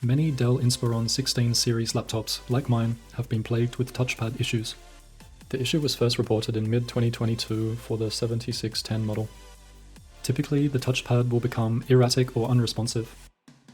Many Dell Inspiron 16 series laptops, like mine, have been plagued with touchpad issues. The issue was first reported in mid-2022 for the 7610 model. Typically, the touchpad will become erratic or unresponsive.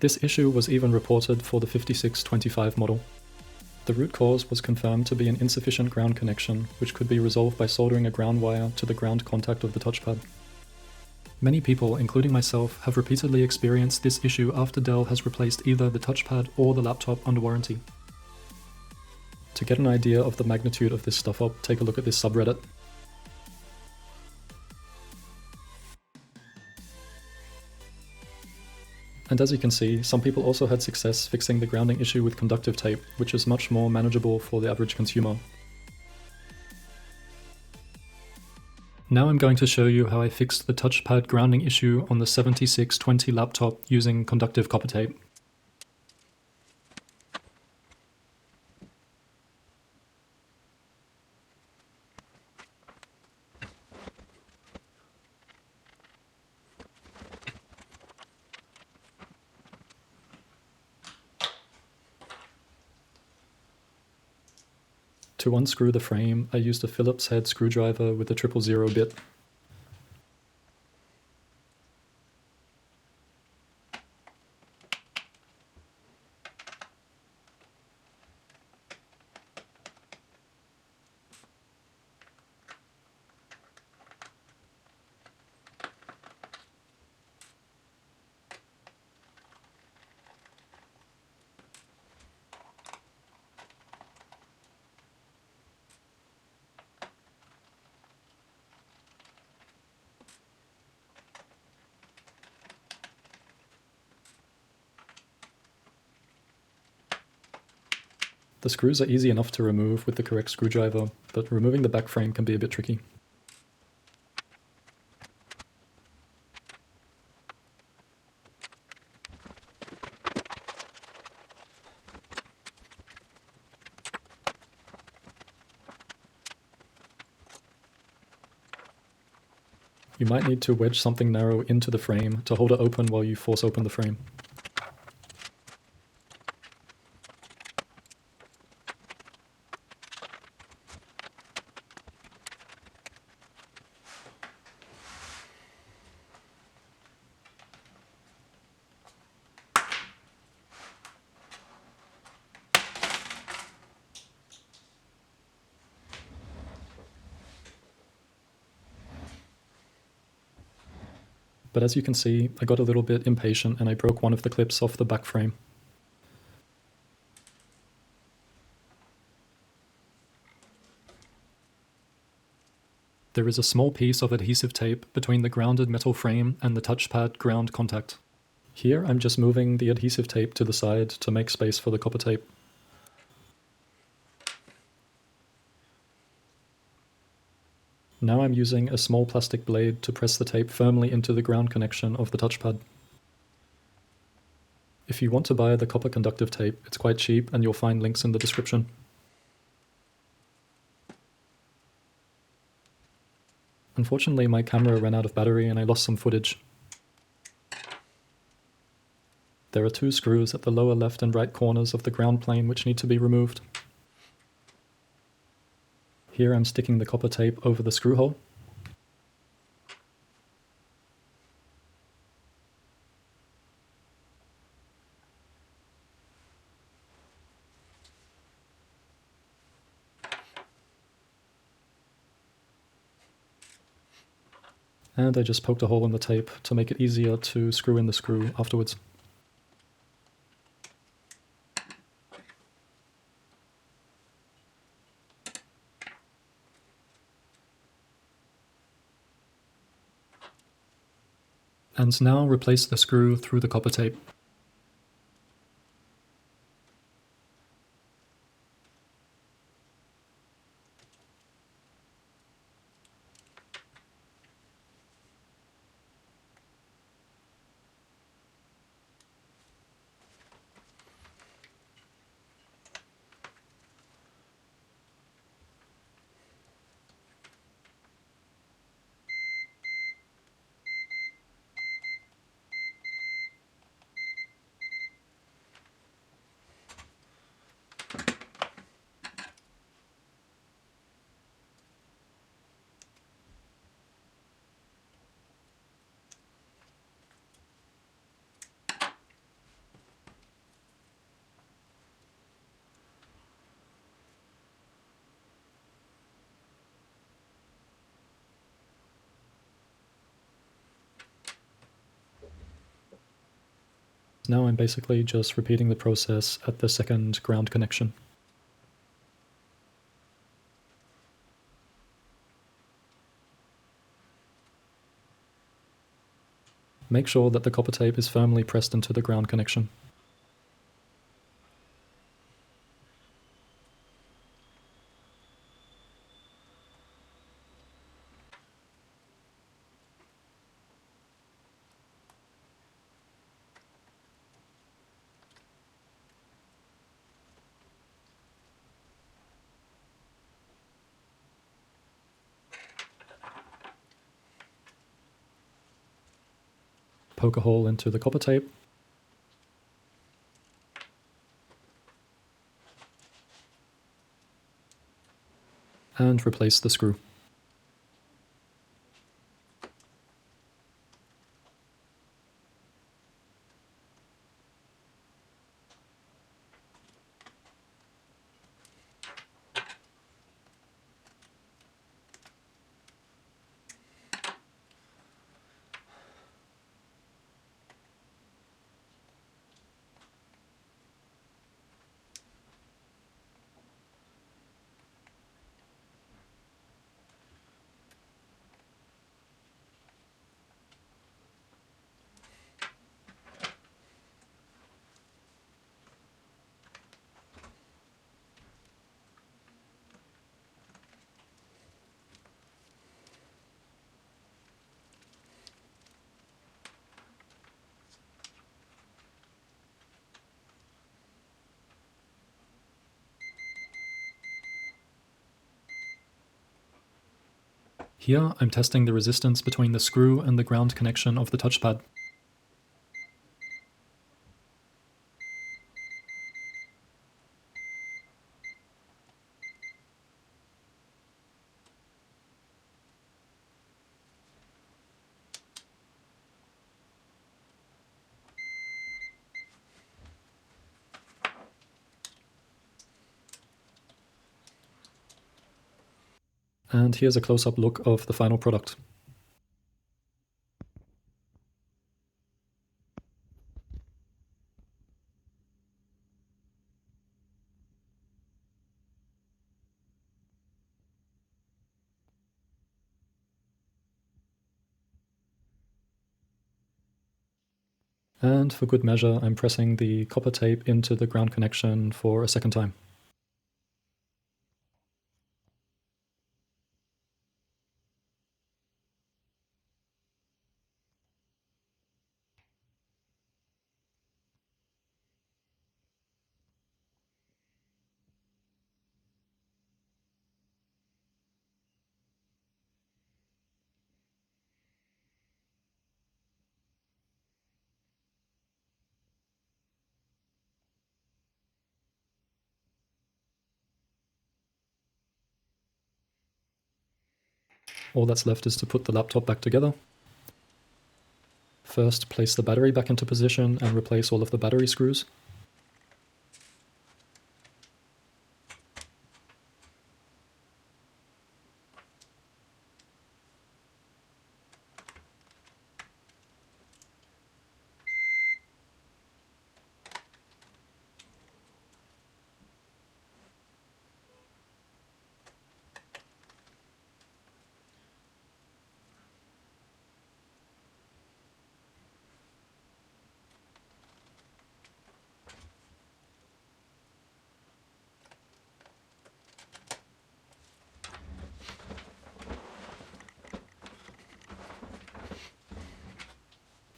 This issue was even reported for the 5625 model. The root cause was confirmed to be an insufficient ground connection, which could be resolved by soldering a ground wire to the ground contact of the touchpad. Many people, including myself, have repeatedly experienced this issue after Dell has replaced either the touchpad or the laptop under warranty. To get an idea of the magnitude of this stuff up, take a look at this subreddit. And as you can see, some people also had success fixing the grounding issue with conductive tape, which is much more manageable for the average consumer. Now I'm going to show you how I fixed the touchpad grounding issue on the 7620 laptop using conductive copper tape. To unscrew the frame, I used a Phillips head screwdriver with a 000 bit. The screws are easy enough to remove with the correct screwdriver, but removing the back frame can be a bit tricky. You might need to wedge something narrow into the frame to hold it open while you force open the frame. But as you can see, I got a little bit impatient and I broke one of the clips off the back frame. There is a small piece of adhesive tape between the grounded metal frame and the touchpad ground contact. Here I'm just moving the adhesive tape to the side to make space for the copper tape. Now I'm using a small plastic blade to press the tape firmly into the ground connection of the touchpad. If you want to buy the copper conductive tape, it's quite cheap and you'll find links in the description. Unfortunately, my camera ran out of battery and I lost some footage. There are two screws at the lower left and right corners of the ground plane which need to be removed. Here I'm sticking the copper tape over the screw hole. And I just poked a hole in the tape to make it easier to screw in the screw afterwards. And now replace the screw through the copper tape. Now I'm basically just repeating the process at the second ground connection. Make sure that the copper tape is firmly pressed into the ground connection. Poke a hole into the copper tape, and replace the screw. Here I'm testing the resistance between the screw and the ground connection of the touchpad. And here's a close-up look of the final product. And for good measure, I'm pressing the copper tape into the ground connection for a second time. All that's left is to put the laptop back together. First, place the battery back into position and replace all of the battery screws.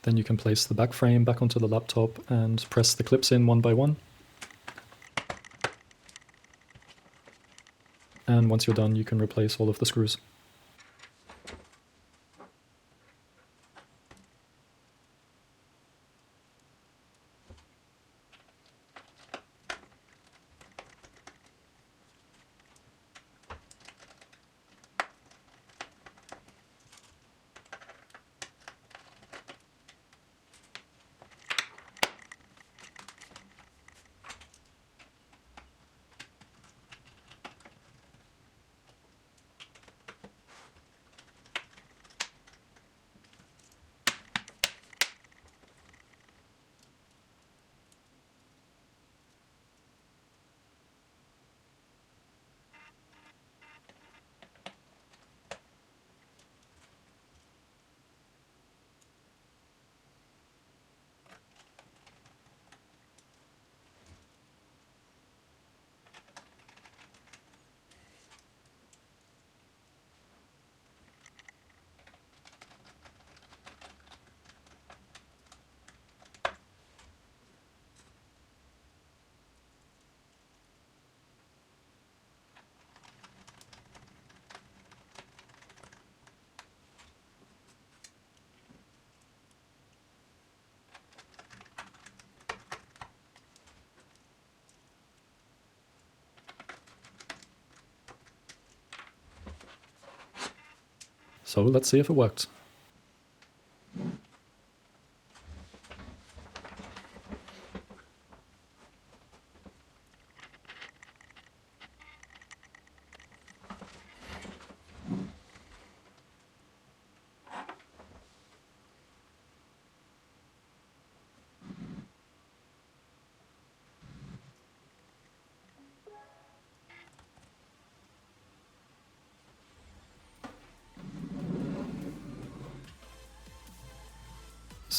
Then you can place the back frame back onto the laptop and press the clips in one by one. And once you're done, you can replace all of the screws. So let's see if it worked.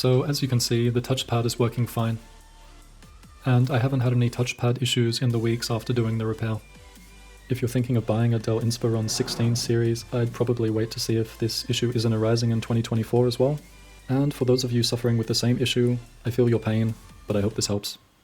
So as you can see, the touchpad is working fine. And I haven't had any touchpad issues in the weeks after doing the repair. If you're thinking of buying a Dell Inspiron 16 series, I'd probably wait to see if this issue isn't arising in 2024 as well. And for those of you suffering with the same issue, I feel your pain, but I hope this helps.